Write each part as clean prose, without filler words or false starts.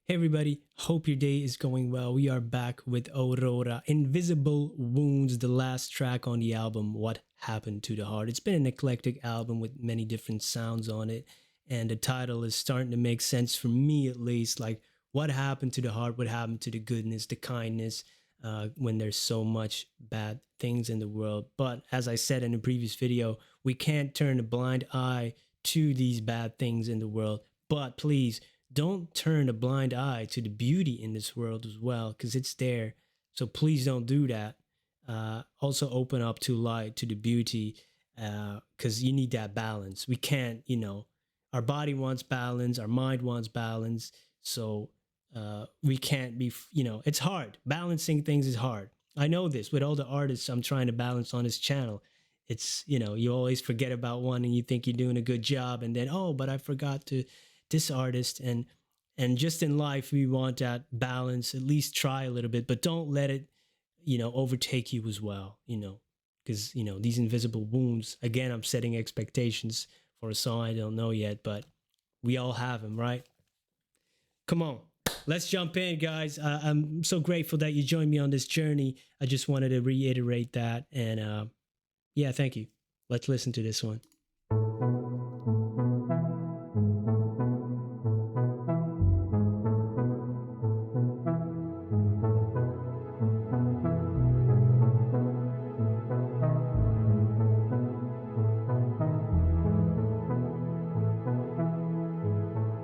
Hey everybody, hope your day is going well. We are back with Aurora, Invisible Wounds, the last track on the album, What Happened to the Heart. It's been an eclectic album with many different sounds on it, and the title is starting to make sense for me at least. Like, what happened to the heart? What happened to the goodness, the kindness, when there's so much bad things in the world? But as I said in the previous video, we can't turn a blind eye to these bad things in the world, but please, don't turn a blind eye to the beauty in this world as well, because it's there. So please don't do that. Also open up to light, to the beauty, because you need that balance. We can't, our body wants balance, our mind wants balance. So we can't be, it's hard. Balancing things is hard. I know this with all the artists I'm trying to balance on this channel. It's, you always forget about one and you think you're doing a good job. And then, oh, but I forgot to this artist. And just in life, we want that balance. At least try a little bit, but don't let it, overtake you as well, because, these invisible wounds, again, I'm setting expectations for a song I don't know yet, but we all have them, right? Come on, let's jump in, guys. I'm so grateful that you joined me on this journey. I just wanted to reiterate that. And yeah, thank you. Let's listen to this one.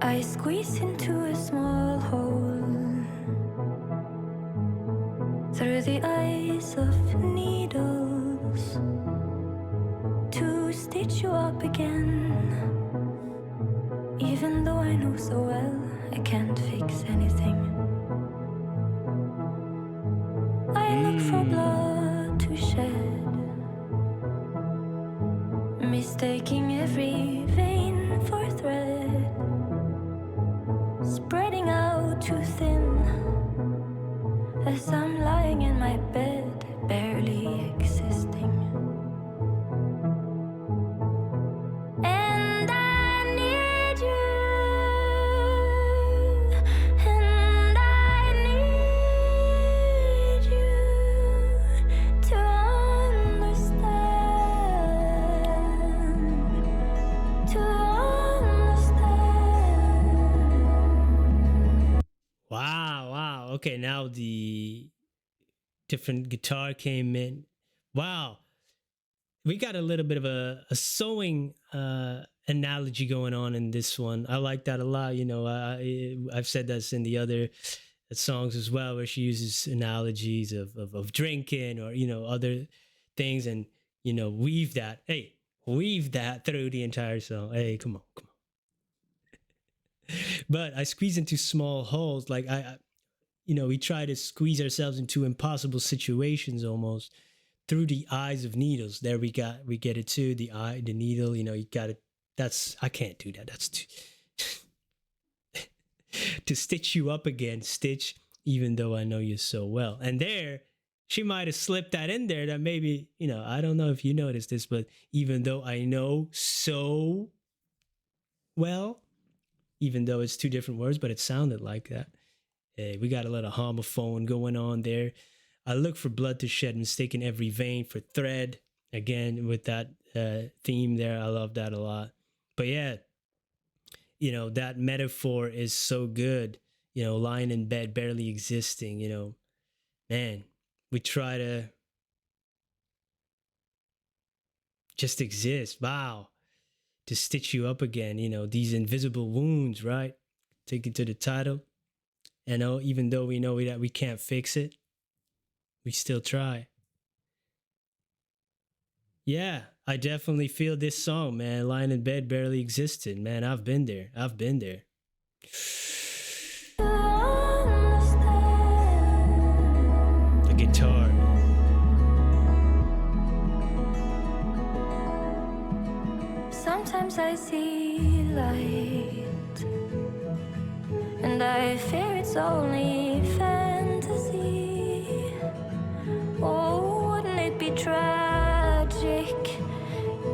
I squeeze into a small hole through the eyes of needles to stitch you up again. Even though I know so well I can't fix anything, I look for blood to shed, mistaking every vein for thread, spreading out too thin as I'm lying in my bed, barely existing. And I need you, and I need you to understand, to understand. Wow. Okay, now the different guitar came in. Wow. We got a little bit of a sewing analogy going on in this one. I like that a lot. I've said this in the other songs as well, where she uses analogies of drinking or, other things, and, weave that through the entire song. Hey, come on. But I squeeze into small holes. Like we try to squeeze ourselves into impossible situations almost through the eyes of needles. There we get it too. The needle, you got it. I can't do that. That's too, to stitch you up again, stitch, even though I know you so well. And there, she might have slipped that in there, that maybe, I don't know if you noticed this, but even though I know so well, even though it's two different words, but it sounded like that. Hey, we got a little homophone going on there. I look for blood to shed, mistaking every vein for thread. Again, with that theme there, I love that a lot. But yeah, that metaphor is so good. Lying in bed, barely existing, man, we try to just exist. Wow. To stitch you up again, these invisible wounds, right? Take it to the title. And even though we know that we can't fix it, we still try. Yeah, I definitely feel this song, man. Lying in bed, barely existed. Man, I've been there. The guitar, man. Sometimes I see light, and I fear it's only fantasy. Oh, wouldn't it be tragic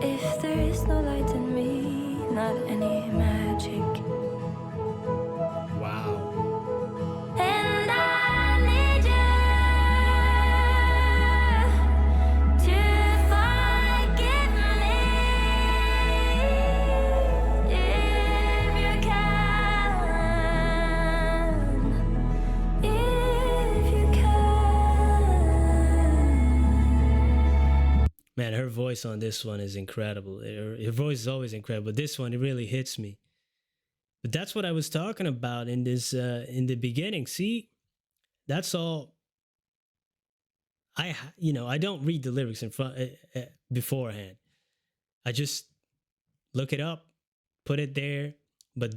if there is no light in me, not any magic? Wow. Man, her voice on this one is incredible. Her voice is always incredible. This one, it really hits me. But that's what I was talking about in this in the beginning. See, that's all. I don't read the lyrics in front beforehand. I just look it up, put it there. But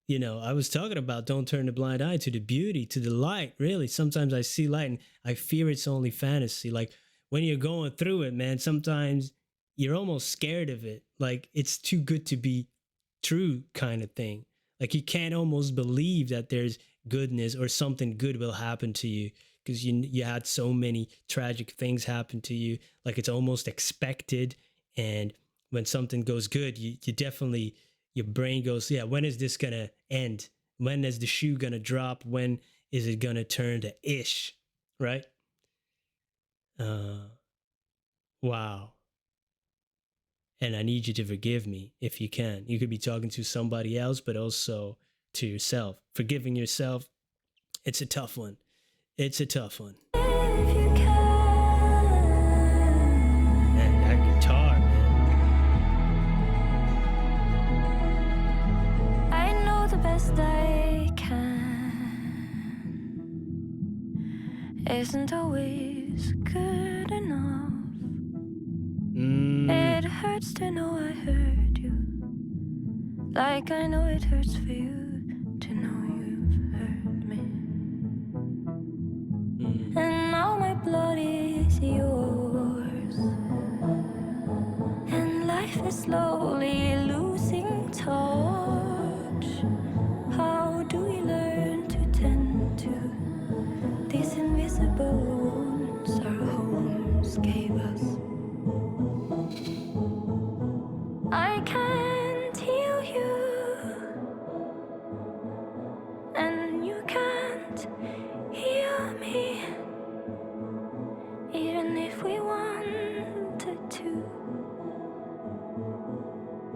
I was talking about don't turn the blind eye to the beauty, to the light. Really, sometimes I see light and I fear it's only fantasy. Like when you're going through it, man, sometimes you're almost scared of it. Like it's too good to be true, kind of thing. Like you can't almost believe that there's goodness or something good will happen to you because you had so many tragic things happen to you. Like it's almost expected. And when something goes good, you definitely, your brain goes, yeah, when is this gonna end? When is the shoe gonna drop? When is it gonna turn to ish? Right? uh wow. And I need you to forgive me if you can. You could be talking to somebody else, but also to yourself. Forgiving yourself, it's a tough one. It's a tough one. If you can, Man, that guitar, man. I know the best I can isn't always good enough. It hurts to know I hurt you, like I know it hurts for you to know you've hurt me. And now my blood is yours, and life is slowly losing touch. How do we learn to tend to these invisible wounds our homes gave us? I can't heal you, and you can't heal me, even if we wanted to.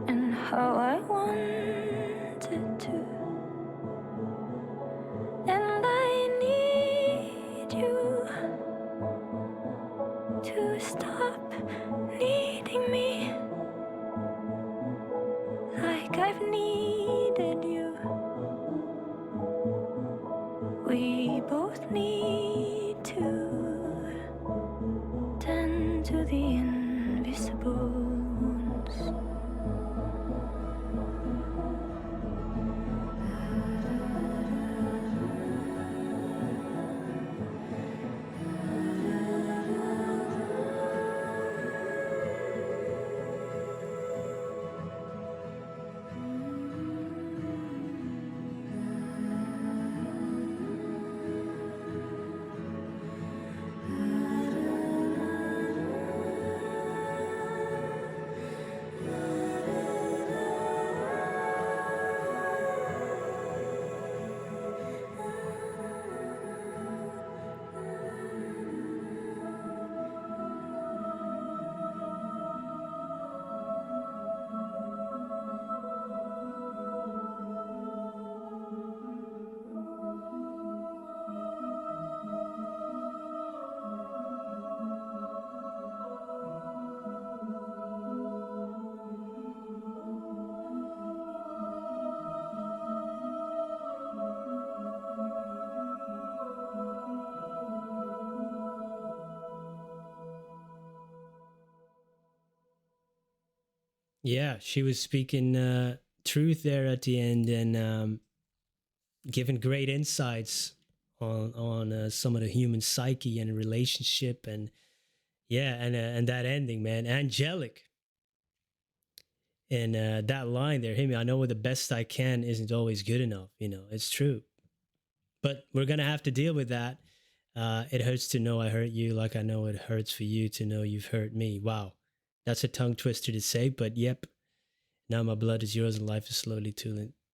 And how I wanted to. And I need you to stop needing me like I've needed you. We both need to tend to the invisible wounds. Yeah, she was speaking truth there at the end and giving great insights on some of the human psyche and relationship and yeah, and that ending, man, angelic. And that line there, hit me. I know what the best I can isn't always good enough. It's true. But we're gonna have to deal with that. It hurts to know I hurt you, like I know it hurts for you to know you've hurt me. Wow, that's a tongue twister to say, but yep. Now my blood is yours and life is slowly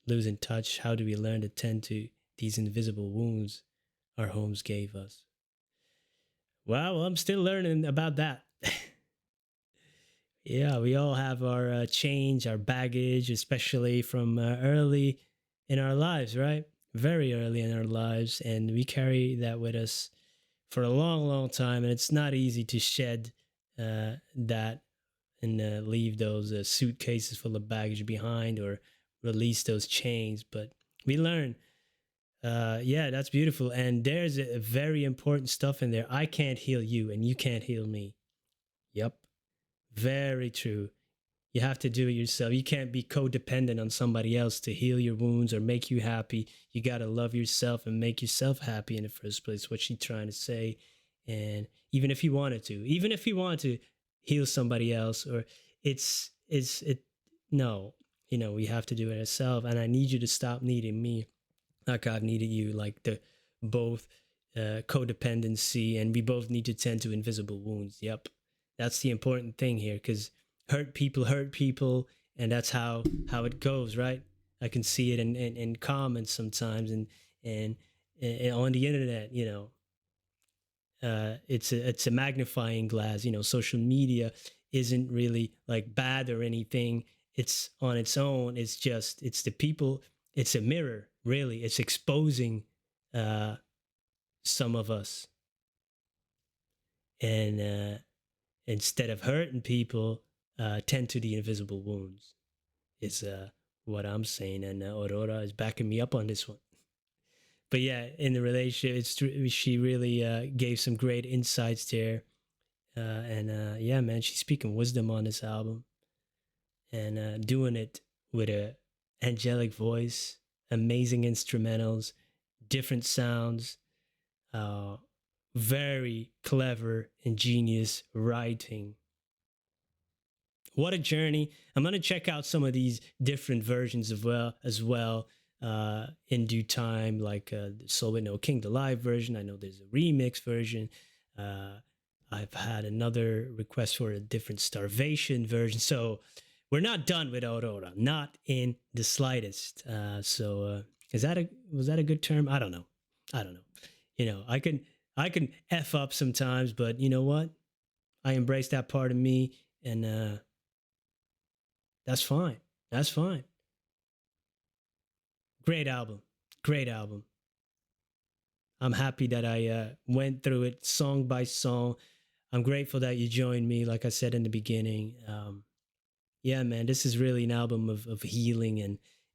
losing touch. How do we learn to tend to these invisible wounds our homes gave us? Well, I'm still learning about that. Yeah, we all have our change, our baggage, especially from early in our lives, right? Very early in our lives. And we carry that with us for a long, long time. And it's not easy to shed that and leave those suitcases full of baggage behind, or release those chains. But we learn. Yeah, that's beautiful. And there's a very important stuff in there. I can't heal you, and you can't heal me. Yep, very true. You have to do it yourself. You can't be codependent on somebody else to heal your wounds or make you happy. You got to love yourself and make yourself happy in the first place. What she's trying to say. And even if you wanted to, even if you want to heal somebody else, or it, no, we have to do it ourselves. And I need you to stop needing me like I've needed you, like the both codependency, and we both need to tend to invisible wounds. Yep, that's the important thing here, because hurt people, and that's how it goes, right? I can see it in comments sometimes, and on the internet, it's a magnifying glass. Social media isn't really like bad or anything. It's on its own. It's the people. It's a mirror, really. It's exposing uh, some of us, and instead of hurting people, tend to the invisible wounds. Is what I'm saying, and Aurora is backing me up on this one. But yeah, in the relationship, she really gave some great insights there, and yeah, man, she's speaking wisdom on this album, and doing it with a angelic voice, amazing instrumentals, different sounds, uh, very clever, ingenious writing. What a journey! I'm gonna check out some of these different versions as well in due time, like Soul with No King, the live version. I know there's a remix version. Uh, I've had another request for a different Starvation version. So we're not done with Aurora, not in the slightest. So was that a good term? I don't know. I don't know. I can f up sometimes, but you know what? I embrace that part of me, and that's fine. That's fine. Great album. Great album. I'm happy that I went through it song by song. I'm grateful that you joined me, like I said in the beginning. Yeah, man, this is really an album of healing,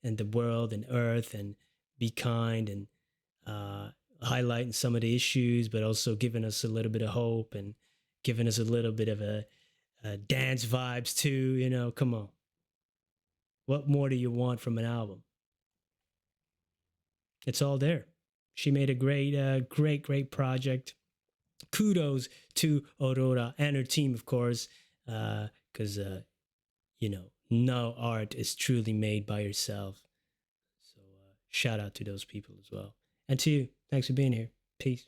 and the world and earth, and be kind, and uh, highlighting some of the issues, but also giving us a little bit of hope, and giving us a little bit of a dance vibes too. Come on. What more do you want from an album? It's all there. She made a great project. Kudos to Aurora and her team, of course, because no art is truly made by yourself. So shout out to those people as well, and to you. Thanks for being here. Peace.